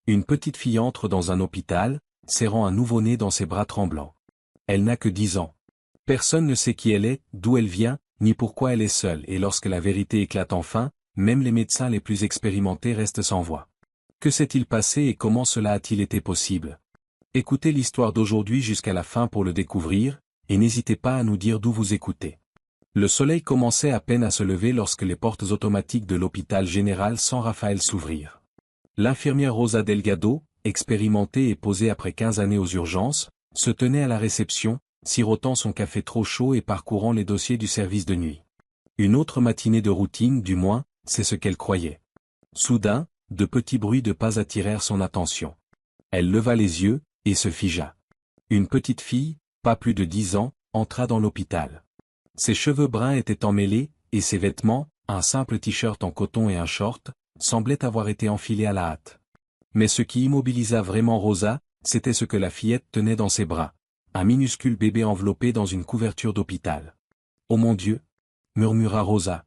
Une petite fille entre dans un hôpital, serrant un nouveau-né dans ses bras tremblants. Elle n'a que 10 ans. Personne ne sait qui elle est, d'où elle vient, ni pourquoi elle est seule, et lorsque la vérité éclate enfin, même les médecins les plus expérimentés restent sans voix. Que s'est-il passé et comment cela a-t-il été possible? Écoutez l'histoire d'aujourd'hui jusqu'à la fin pour le découvrir, et n'hésitez pas à nous dire d'où vous écoutez. Le soleil commençait à peine à se lever lorsque les portes automatiques de l'hôpital général San Rafael s'ouvrirent. L'infirmière Rosa Delgado, expérimentée et posée après 15 années aux urgences, se tenait à la réception, sirotant son café trop chaud et parcourant les dossiers du service de nuit. Une autre matinée de routine, du moins, c'est ce qu'elle croyait. Soudain, de petits bruits de pas attirèrent son attention. Elle leva les yeux, et se figea. Une petite fille, pas plus de 10 ans, entra dans l'hôpital. Ses cheveux bruns étaient emmêlés, et ses vêtements, un simple t-shirt en coton et un short, semblaient avoir été enfilés à la hâte. Mais ce qui immobilisa vraiment Rosa, c'était ce que la fillette tenait dans ses bras. Un minuscule bébé enveloppé dans une couverture d'hôpital. « Oh mon Dieu !» murmura Rosa.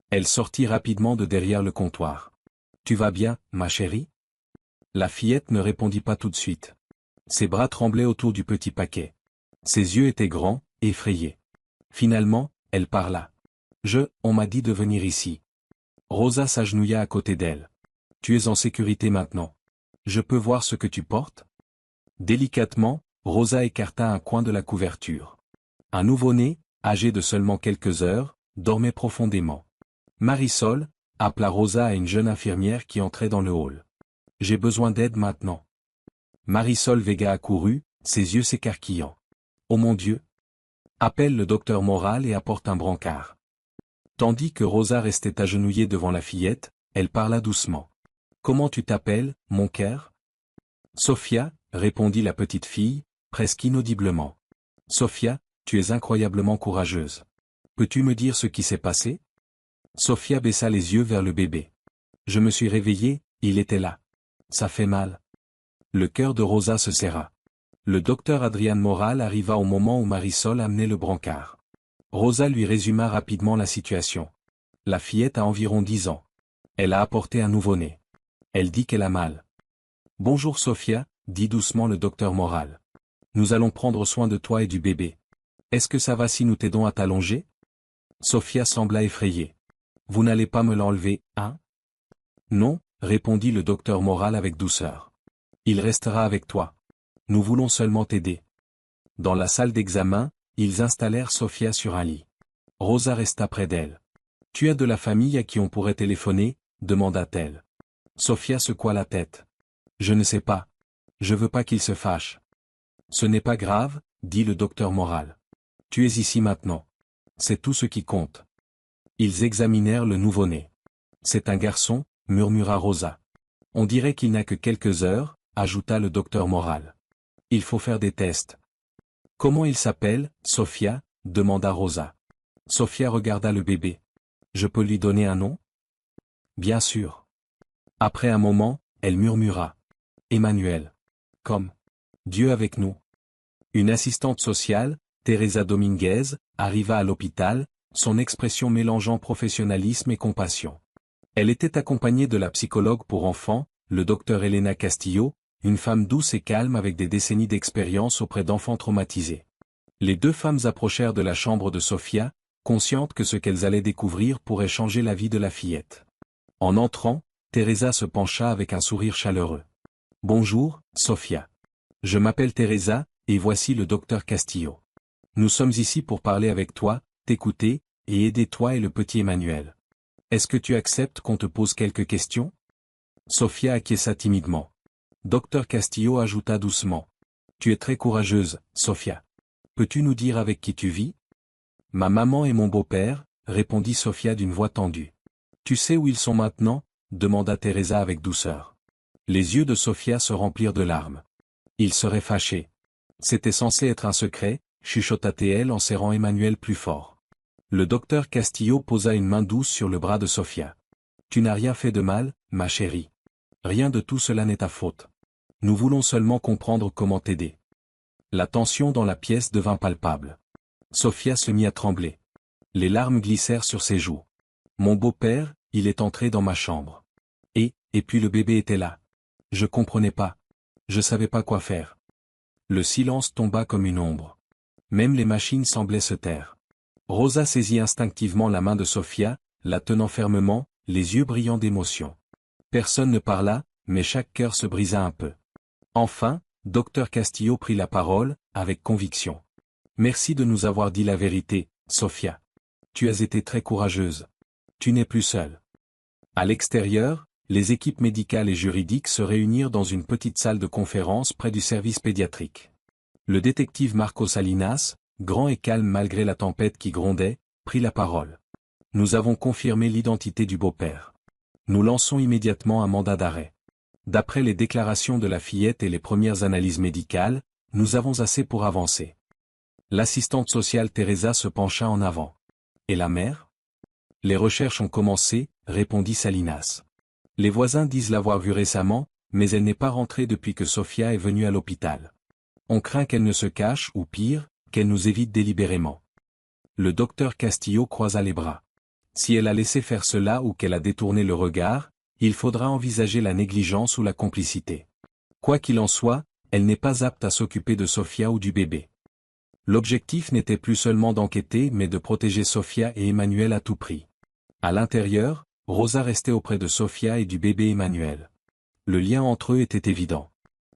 Elle sortit rapidement de derrière le comptoir. « Tu vas bien, ma chérie ?» La fillette ne répondit pas tout de suite. Ses bras tremblaient autour du petit paquet. Ses yeux étaient grands, effrayés. Finalement, elle parla. « On m'a dit de venir ici. » Rosa s'agenouilla à côté d'elle. « Tu es en sécurité maintenant. Je peux voir ce que tu portes ?» Délicatement, Rosa écarta un coin de la couverture. Un nouveau-né, âgé de seulement quelques heures, dormait profondément. Marisol, appela Rosa à une jeune infirmière qui entrait dans le hall. « J'ai besoin d'aide maintenant. » Marisol Vega accourut, ses yeux s'écarquillant. « Oh mon Dieu !» Appelle le docteur Moral et apporte un brancard. Tandis que Rosa restait agenouillée devant la fillette, elle parla doucement. « Comment tu t'appelles, mon cœur ?»« Sophia », répondit la petite fille, presque inaudiblement. « Sophia, tu es incroyablement courageuse. Peux-tu me dire ce qui s'est passé ?» Sophia baissa les yeux vers le bébé. « Je me suis réveillée, il était là. Ça fait mal. » Le cœur de Rosa se serra. Le docteur Adrian Moral arriva au moment où Marisol amenait le brancard. Rosa lui résuma rapidement la situation. La fillette a environ 10 ans. Elle a apporté un nouveau-né. Elle dit qu'elle a mal. « Bonjour Sophia, » dit doucement le docteur Moral. « Nous allons prendre soin de toi et du bébé. Est-ce que ça va si nous t'aidons à t'allonger ?» Sophia sembla effrayée. « Vous n'allez pas me l'enlever, hein ?»« Non, » répondit le docteur Moral avec douceur. « Il restera avec toi. Nous voulons seulement t'aider. » Dans la salle d'examen, ils installèrent Sophia sur un lit. Rosa resta près d'elle. « Tu as de la famille à qui on pourrait téléphoner ?» demanda-t-elle. Sophia secoua la tête. « Je ne sais pas. Je veux pas qu'il se fâche. »« Ce n'est pas grave, » dit le docteur Moral. « Tu es ici maintenant. C'est tout ce qui compte. » Ils examinèrent le nouveau-né. « C'est un garçon, » murmura Rosa. « On dirait qu'il n'a que quelques heures, » ajouta le docteur Moral. « Il faut faire des tests. »« Comment il s'appelle, Sophia ?» demanda Rosa. Sophia regarda le bébé. « Je peux lui donner un nom ?»« Bien sûr. » Après un moment, elle murmura. « Emmanuel. Comme Dieu avec nous. » Une assistante sociale, Teresa Dominguez, arriva à l'hôpital, son expression mélangeant professionnalisme et compassion. Elle était accompagnée de la psychologue pour enfants, le docteur Elena Castillo, une femme douce et calme avec des décennies d'expérience auprès d'enfants traumatisés. Les deux femmes approchèrent de la chambre de Sophia, conscientes que ce qu'elles allaient découvrir pourrait changer la vie de la fillette. En entrant, Teresa se pencha avec un sourire chaleureux. « Bonjour, Sophia. Je m'appelle Teresa, et voici le docteur Castillo. Nous sommes ici pour parler avec toi, t'écouter, et aider toi et le petit Emmanuel. Est-ce que tu acceptes qu'on te pose quelques questions ?» Sophia acquiesça timidement. Docteur Castillo ajouta doucement. « Tu es très courageuse, Sophia. Peux-tu nous dire avec qui tu vis ?»« Ma maman et mon beau-père, » répondit Sophia d'une voix tendue. « Tu sais où ils sont maintenant ?» demanda Teresa avec douceur. Les yeux de Sophia se remplirent de larmes. Il serait fâché. C'était censé être un secret, chuchota-t-elle en serrant Emmanuel plus fort. Le docteur Castillo posa une main douce sur le bras de Sophia. « Tu n'as rien fait de mal, ma chérie. Rien de tout cela n'est ta faute. Nous voulons seulement comprendre comment t'aider. » La tension dans la pièce devint palpable. Sophia se mit à trembler. Les larmes glissèrent sur ses joues. « Mon beau-père, il est entré dans ma chambre. Et puis le bébé était là. Je comprenais pas. Je savais pas quoi faire. Le silence tomba comme une ombre. Même les machines semblaient se taire. Rosa saisit instinctivement la main de Sofia, la tenant fermement, les yeux brillants d'émotion. Personne ne parla, mais chaque cœur se brisa un peu. Enfin, Dr Castillo prit la parole, avec conviction. Merci de nous avoir dit la vérité, Sofia. Tu as été très courageuse. Tu n'es plus seule. À l'extérieur, les équipes médicales et juridiques se réunirent dans une petite salle de conférence près du service pédiatrique. Le détective Marco Salinas, grand et calme malgré la tempête qui grondait, prit la parole. Nous avons confirmé l'identité du beau-père. Nous lançons immédiatement un mandat d'arrêt. D'après les déclarations de la fillette et les premières analyses médicales, nous avons assez pour avancer. L'assistante sociale Teresa se pencha en avant. Et la mère? Les recherches ont commencé, répondit Salinas. Les voisins disent l'avoir vue récemment, mais elle n'est pas rentrée depuis que Sofia est venue à l'hôpital. On craint qu'elle ne se cache ou pire, qu'elle nous évite délibérément. Le docteur Castillo croisa les bras. Si elle a laissé faire cela ou qu'elle a détourné le regard, il faudra envisager la négligence ou la complicité. Quoi qu'il en soit, elle n'est pas apte à s'occuper de Sofia ou du bébé. L'objectif n'était plus seulement d'enquêter mais de protéger Sofia et Emmanuel à tout prix. À l'intérieur, Rosa restait auprès de Sofia et du bébé Emmanuel. Le lien entre eux était évident.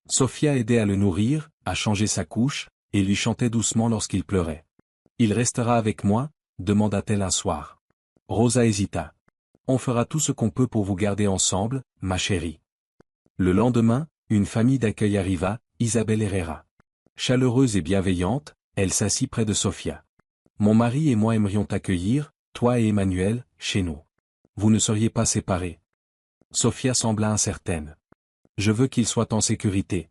Sofia aidait à le nourrir, à changer sa couche, et lui chantait doucement lorsqu'il pleurait. « Il restera avec moi ?» demanda-t-elle un soir. Rosa hésita. « On fera tout ce qu'on peut pour vous garder ensemble, ma chérie. » Le lendemain, une famille d'accueil arriva, Isabelle Herrera. Chaleureuse et bienveillante, elle s'assit près de Sofia. « Mon mari et moi aimerions t'accueillir, toi et Emmanuel, chez nous. Vous ne seriez pas séparés. » Sofia sembla incertaine. « Je veux qu'il soit en sécurité.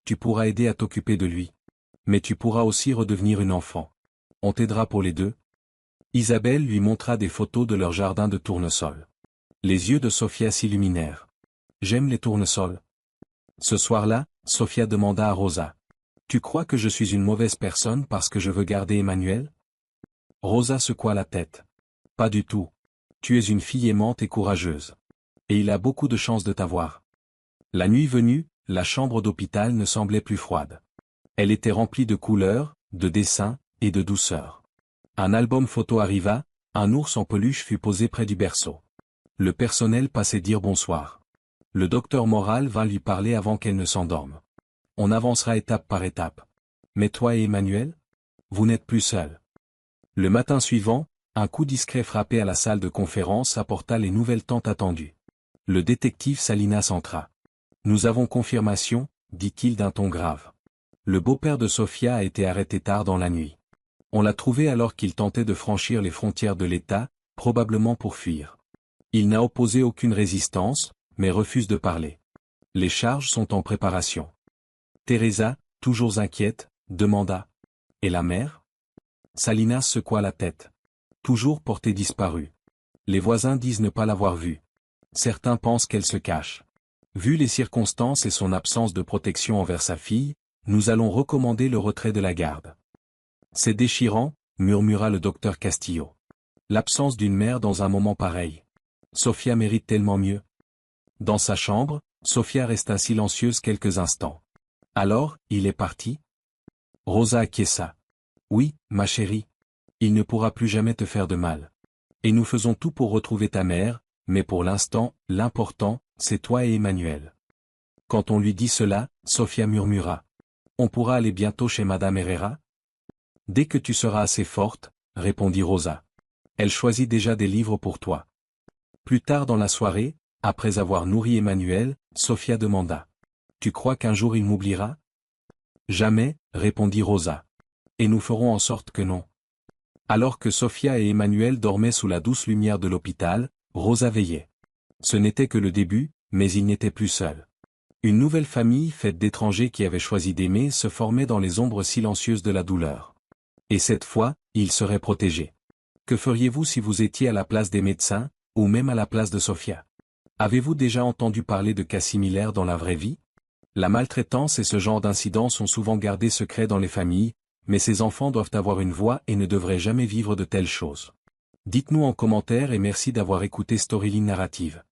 Tu pourras aider à t'occuper de lui. Mais tu pourras aussi redevenir une enfant. On t'aidera pour les deux. » Isabelle lui montra des photos de leur jardin de tournesol. Les yeux de Sofia s'illuminèrent. « J'aime les tournesols. » Ce soir-là, Sofia demanda à Rosa. « Tu crois que je suis une mauvaise personne parce que je veux garder Emmanuel ?» Rosa secoua la tête. « Pas du tout. Tu es une fille aimante et courageuse. Et il a beaucoup de chance de t'avoir. » La nuit venue, la chambre d'hôpital ne semblait plus froide. Elle était remplie de couleurs, de dessins, et de douceur. Un album photo arriva, un ours en peluche fut posé près du berceau. Le personnel passait dire bonsoir. Le docteur Moral vint lui parler avant qu'elle ne s'endorme. On avancera étape par étape. Mais toi et Emmanuel? Vous n'êtes plus seuls. Le matin suivant, un coup discret frappé à la salle de conférence apporta les nouvelles tant attendues. Le détective Salinas entra. « Nous avons confirmation, dit-il d'un ton grave. Le beau-père de Sofia a été arrêté tard dans la nuit. On l'a trouvé alors qu'il tentait de franchir les frontières de l'État, probablement pour fuir. Il n'a opposé aucune résistance, mais refuse de parler. Les charges sont en préparation. » Teresa, toujours inquiète, demanda. « Et la mère ?» Salinas secoua la tête. « Toujours portée disparue. Les voisins disent ne pas l'avoir vue. Certains pensent qu'elle se cache. Vu les circonstances et son absence de protection envers sa fille, nous allons recommander le retrait de la garde. » C'est déchirant, murmura le docteur Castillo. L'absence d'une mère dans un moment pareil. Sofia mérite tellement mieux. Dans sa chambre, Sofia resta silencieuse quelques instants. Alors, il est parti? Rosa acquiesça. Oui, ma chérie. Il ne pourra plus jamais te faire de mal. Et nous faisons tout pour retrouver ta mère, mais pour l'instant, l'important, c'est toi et Emmanuel. Quand on lui dit cela, Sofia murmura. On pourra aller bientôt chez Madame Herrera? Dès que tu seras assez forte, répondit Rosa. Elle choisit déjà des livres pour toi. Plus tard dans la soirée, après avoir nourri Emmanuel, Sofia demanda. Tu crois qu'un jour il m'oubliera? Jamais, répondit Rosa. Et nous ferons en sorte que non. Alors que Sofia et Emmanuel dormaient sous la douce lumière de l'hôpital, Rosa veillait. Ce n'était que le début, mais ils n'étaient plus seuls. Une nouvelle famille faite d'étrangers qui avaient choisi d'aimer se formait dans les ombres silencieuses de la douleur. Et cette fois, ils seraient protégés. Que feriez-vous si vous étiez à la place des médecins, ou même à la place de Sofia? Avez-vous déjà entendu parler de cas similaires dans la vraie vie? La maltraitance et ce genre d'incidents sont souvent gardés secrets dans les familles, mais ces enfants doivent avoir une voix et ne devraient jamais vivre de telles choses. Dites-nous en commentaire et merci d'avoir écouté Storyline Narrative.